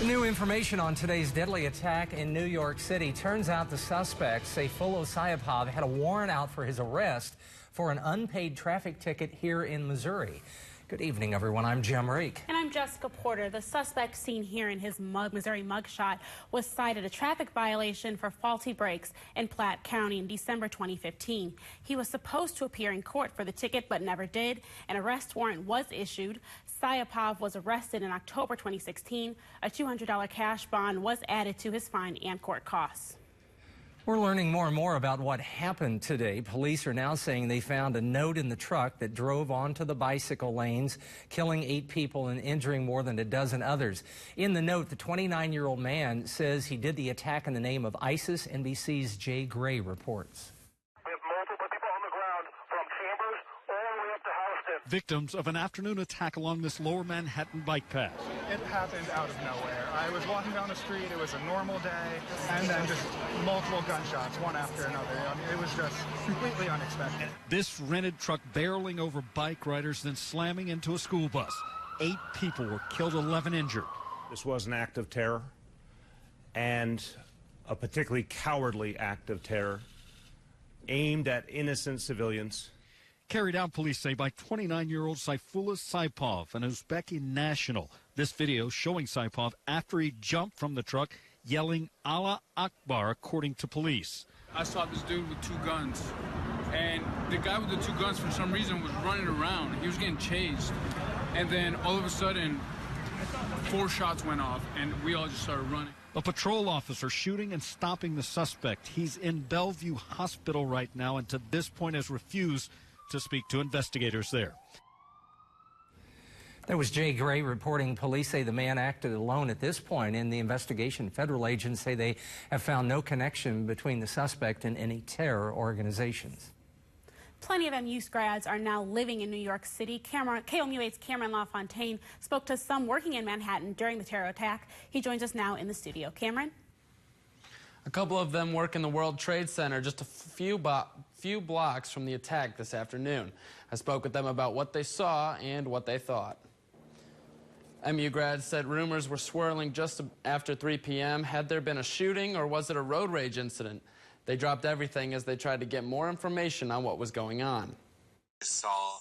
New information on today's deadly attack in New York City. Turns out the suspect, Sayfullo Syapov, had a warrant out for his arrest for an unpaid traffic ticket here in Missouri. Good evening, everyone. I'm Jim Reek. And I'm Jessica Porter. The suspect seen here in his Missouri mugshot was cited a traffic violation for faulty brakes in Platte County in December 2015. He was supposed to appear in court for the ticket, but never did. An arrest warrant was issued. Syapov was arrested in October 2016. A $200 cash bond was added to his fine and court costs. We're learning more and more about what happened today. Police are now saying they found a note in the truck that drove onto the bicycle lanes, killing 8 people and injuring more than a dozen others. In the note, the 29-year-old man says he did the attack in the name of ISIS. NBC's Jay Gray reports. We have multiple people on the ground from Chambers all the way up to Houston. Victims of an afternoon attack along this lower Manhattan bike path. It happened out of nowhere. I was walking down the street, it was a normal day, and then just multiple gunshots, one after another. I mean, it was just completely unexpected. This rented truck barreling over bike riders, then slamming into a school bus. 8 people were killed, 11 injured. This was an act of terror, and a particularly cowardly act of terror aimed at innocent civilians. Carried out, police say, by 29-year-old Sayfullo Syapov, an Uzbeki national. This video showing Syapov after he jumped from the truck, yelling Allah Akbar, according to police. I saw this dude with 2 guns, and the guy with the 2 guns for some reason was running around. He was getting chased, and then all of a sudden 4 shots went off, and we all just started running. A patrol officer shooting and stopping the suspect. He's in Bellevue Hospital right now, and to this point has refused to speak to investigators there. That was Jay Gray reporting. Police say the man acted alone at this point in the investigation. Federal agents say they have found no connection between the suspect and any terror organizations. Plenty of MU grads are now living in New York City. KOMU8's Cameron LaFontaine spoke to some working in Manhattan during the terror attack. He joins us now in the studio. Cameron? A couple of them work in the World Trade Center just a few blocks from the attack this afternoon. I spoke with them about what they saw and what they thought. MU grads said rumors were swirling just after 3 p.m. Had there been a shooting or was it a road rage incident? They dropped everything as they tried to get more information on what was going on. I saw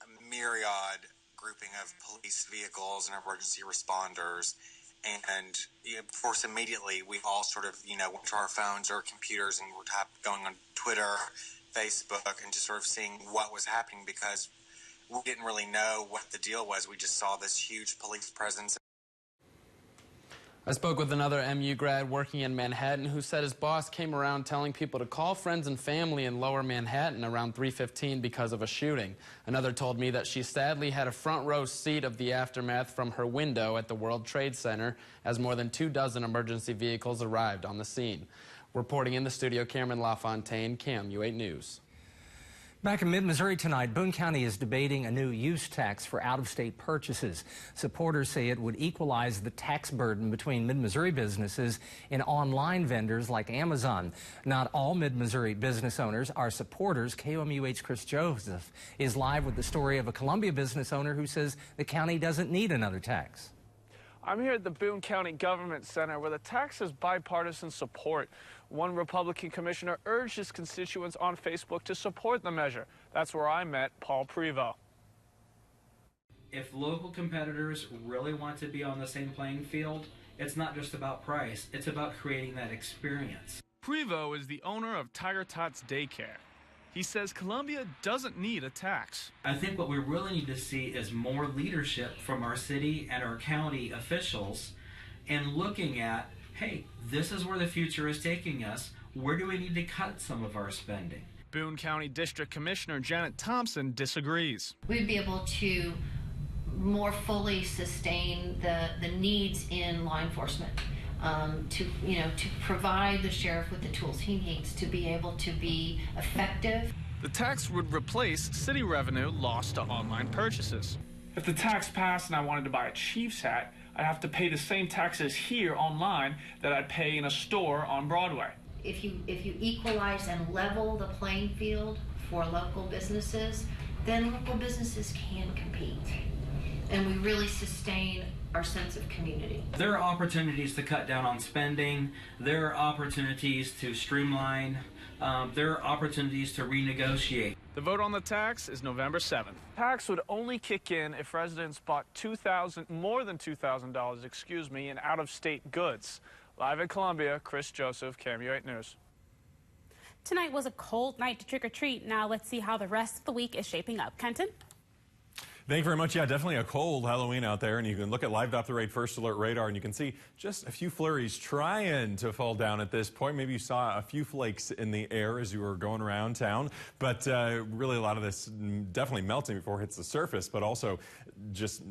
a myriad grouping of police vehicles and emergency responders. And of course, immediately we all sort of, went to our phones or computers and were going on Twitter, Facebook, and just sort of seeing what was happening because we didn't really know what the deal was. We just saw this huge police presence. I spoke with another MU grad working in Manhattan who said his boss came around telling people to call friends and family in lower Manhattan around 3:15 because of a shooting. Another told me that she sadly had a front row seat of the aftermath from her window at the World Trade Center as more than 24 emergency vehicles arrived on the scene. Reporting in the studio, Cameron LaFontaine, KOMU8 News. Back in mid-Missouri tonight, Boone County is debating a new use tax for out-of-state purchases. Supporters say it would equalize the tax burden between mid-Missouri businesses and online vendors like Amazon. Not all mid-Missouri business owners are supporters. KOMU8's Chris Joseph is live with the story of a Columbia business owner who says the county doesn't need another tax. I'm here at the Boone County Government Center where the tax has bipartisan support. One Republican commissioner urged his constituents on Facebook to support the measure. That's where I met Paul Prevost. If local competitors really want to be on the same playing field, it's not just about price, it's about creating that experience. Prevost is the owner of Tiger Tots Daycare. He says Columbia doesn't need a tax. I think what we really need to see is more leadership from our city and our county officials and looking at, hey, this is where the future is taking us. Where do we need to cut some of our spending? Boone County District Commissioner Janet Thompson disagrees. We'd be able to more fully sustain the needs in law enforcement. To provide the sheriff with the tools he needs to be able to be effective. The tax would replace city revenue lost to online purchases. If the tax passed and I wanted to buy a Chiefs hat, I'd have to pay the same taxes here online that I'd pay in a store on Broadway. If you equalize and level the playing field for local businesses, then local businesses can compete. and we really sustain our sense of community. There are opportunities to cut down on spending. There are opportunities to streamline. There are opportunities to renegotiate. The vote on the tax is November 7th. Tax would only kick in if residents bought more than $2,000, in out-of-state goods. Live in Columbia, Chris Joseph, KMU 8 News. Tonight was a cold night to trick-or-treat. Now let's see how the rest of the week is shaping up. Kenton? Thank you very much. Yeah, definitely a cold Halloween out there, and you can look at Live Doppler First Alert radar, and you can see just a few flurries trying to fall down at this point. Maybe you saw a few flakes in the air as you were going around town, but really a lot of this definitely melting before it hits the surface, but also just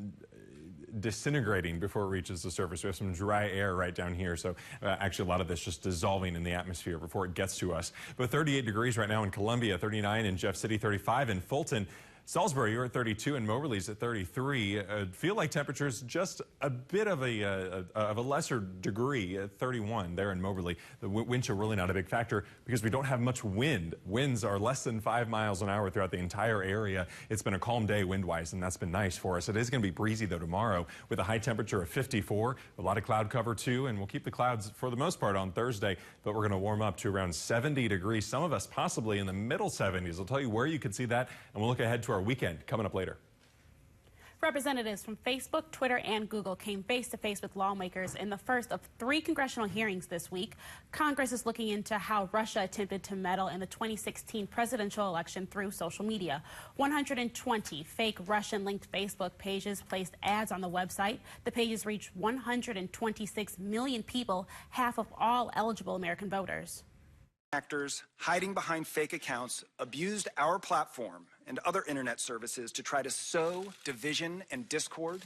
disintegrating before it reaches the surface. We have some dry air right down here, so actually a lot of this just dissolving in the atmosphere before it gets to us. But 38 degrees right now in Columbia, 39 in Jeff City, 35 in Fulton. Salisbury, you're at 32, and Moberly's at 33. Feel like temperatures just a bit of a lesser degree at 31 there in Moberly. The wind chill really not a big factor because we don't have much wind. Winds are less than 5 miles an hour throughout the entire area. It's been a calm day wind-wise, and that's been nice for us. It is going to be breezy, though, tomorrow with a high temperature of 54. A lot of cloud cover, too, and we'll keep the clouds for the most part on Thursday, but we're going to warm up to around 70 degrees. Some of us possibly in the middle 70s. I'll tell you where you can see that, and we'll look ahead to our weekend coming up later. Representatives from Facebook, Twitter, and Google came face-to-face with lawmakers in the first of 3 congressional hearings this week. Congress is looking into how Russia attempted to meddle in the 2016 presidential election through social media. 120 fake Russian-linked Facebook pages placed ads on the website. The pages reached 126 million people, half of all eligible American voters. Actors hiding behind fake accounts abused our platform and other internet services to try to sow division and discord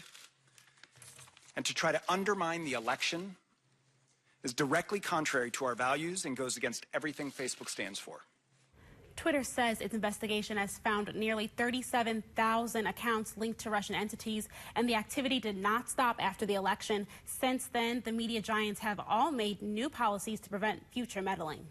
and to try to undermine the election is directly contrary to our values and goes against everything Facebook stands for. Twitter says its investigation has found nearly 37,000 accounts linked to Russian entities, and the activity did not stop after the election. Since then, the media giants have all made new policies to prevent future meddling.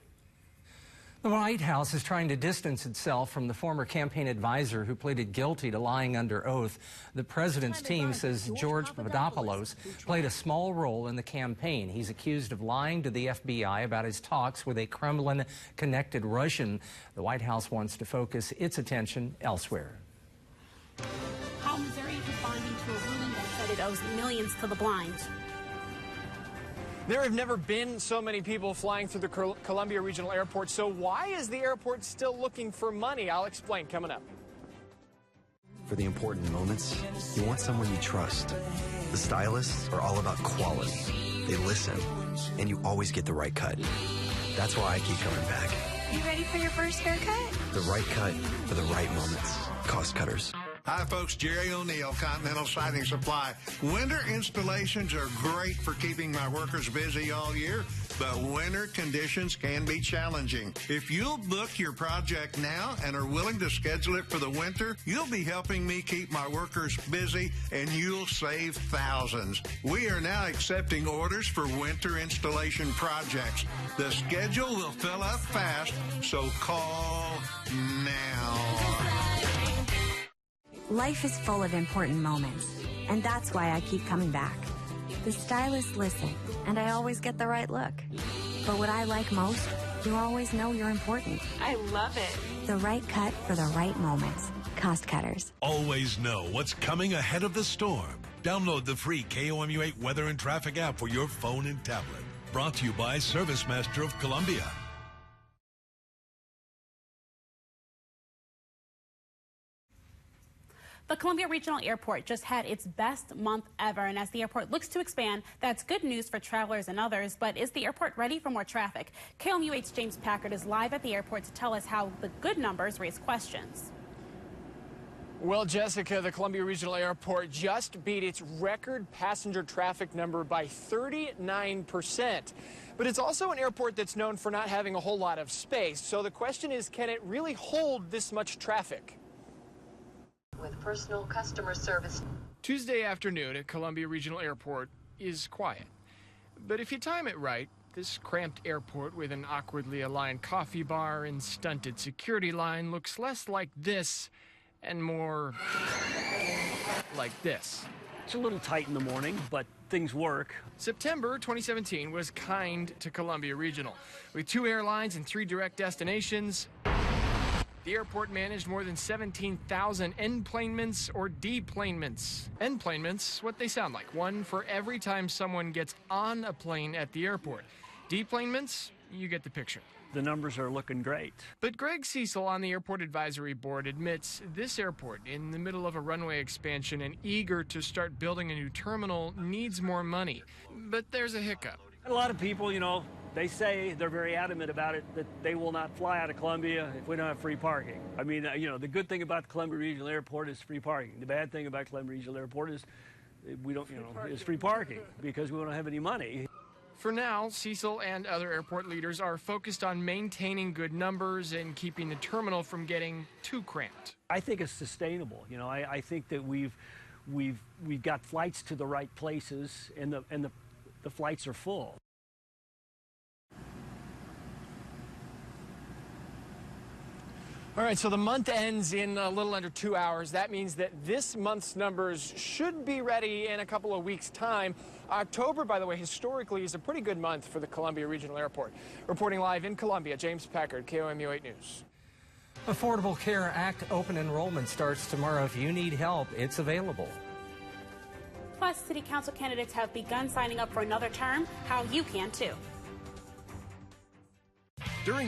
The White House is trying to distance itself from the former campaign advisor who pleaded guilty to lying under oath. The president's team says George Papadopoulos played a small role in the campaign. He's accused of lying to the FBI about his talks with a Kremlin-connected Russian. The White House wants to focus its attention elsewhere. How Missouri is responding to a ruling that said it owes millions to the blind. There have never been so many people flying through the Columbia Regional Airport, so why is the airport still looking for money? I'll explain coming up. For the important moments, you want someone you trust. The stylists are all about quality. They listen, and you always get the right cut. That's why I keep coming back. You ready for your first haircut? The right cut for the right moments. Cost Cutters. Hi, folks. Jerry O'Neill, Continental Siding Supply. Winter installations are great for keeping my workers busy all year, but winter conditions can be challenging. If you'll book your project now and are willing to schedule it for the winter, you'll be helping me keep my workers busy, and you'll save thousands. We are now accepting orders for winter installation projects. The schedule will fill up fast, so call now. Life is full of important moments, and that's why I keep coming back. The stylists listen, and I always get the right look. But what I like most, you always know you're important. I love it. The right cut for the right moments. Cost Cutters. Always know what's coming ahead of the storm. Download the free KOMU8 Weather and Traffic app for your phone and tablet. Brought to you by ServiceMaster of Columbia. The Columbia Regional Airport just had its best month ever, and as the airport looks to expand, that's good news for travelers and others. But is the airport ready for more traffic? KOMU8's James Packard is live at the airport to tell us how the good numbers raise questions. Well, Jessica, the Columbia Regional Airport just beat its record passenger traffic number by 39%. But it's also an airport that's known for not having a whole lot of space. So the question is, can it really hold this much traffic? With personal customer service. Tuesday afternoon at Columbia Regional Airport is quiet. But if you time it right, this cramped airport with an awkwardly aligned coffee bar and stunted security line looks less like this and more like this. It's a little tight in the morning, but things work. September 2017 was kind to Columbia Regional. With 2 airlines and 3 direct destinations, the airport managed more than 17,000 enplanements or deplanements. Enplanements, what they sound like, one for every time someone gets on a plane at the airport. Deplanements, you get the picture. The numbers are looking great. But Greg Cecil on the Airport Advisory Board admits this airport, in the middle of a runway expansion and eager to start building a new terminal, needs more money. But there's a hiccup. A lot of people, they say they're very adamant about it, that they will not fly out of Columbia if we don't have free parking. I mean, the good thing about the Columbia Regional Airport is free parking. The bad thing about Columbia Regional Airport is we don't, is free parking because we don't have any money. For now, Cecil and other airport leaders are focused on maintaining good numbers and keeping the terminal from getting too cramped. I think it's sustainable. I think that we've got flights to the right places, and the flights are full. All right, so the month ends in a little under 2 hours. That means that this month's numbers should be ready in a couple of weeks' time. October, by the way, historically is a pretty good month for the Columbia Regional Airport. Reporting live in Columbia, James Packard, KOMU 8 News. Affordable Care Act open enrollment starts tomorrow. If you need help, it's available. Plus, city council candidates have begun signing up for another term. How you can too. During the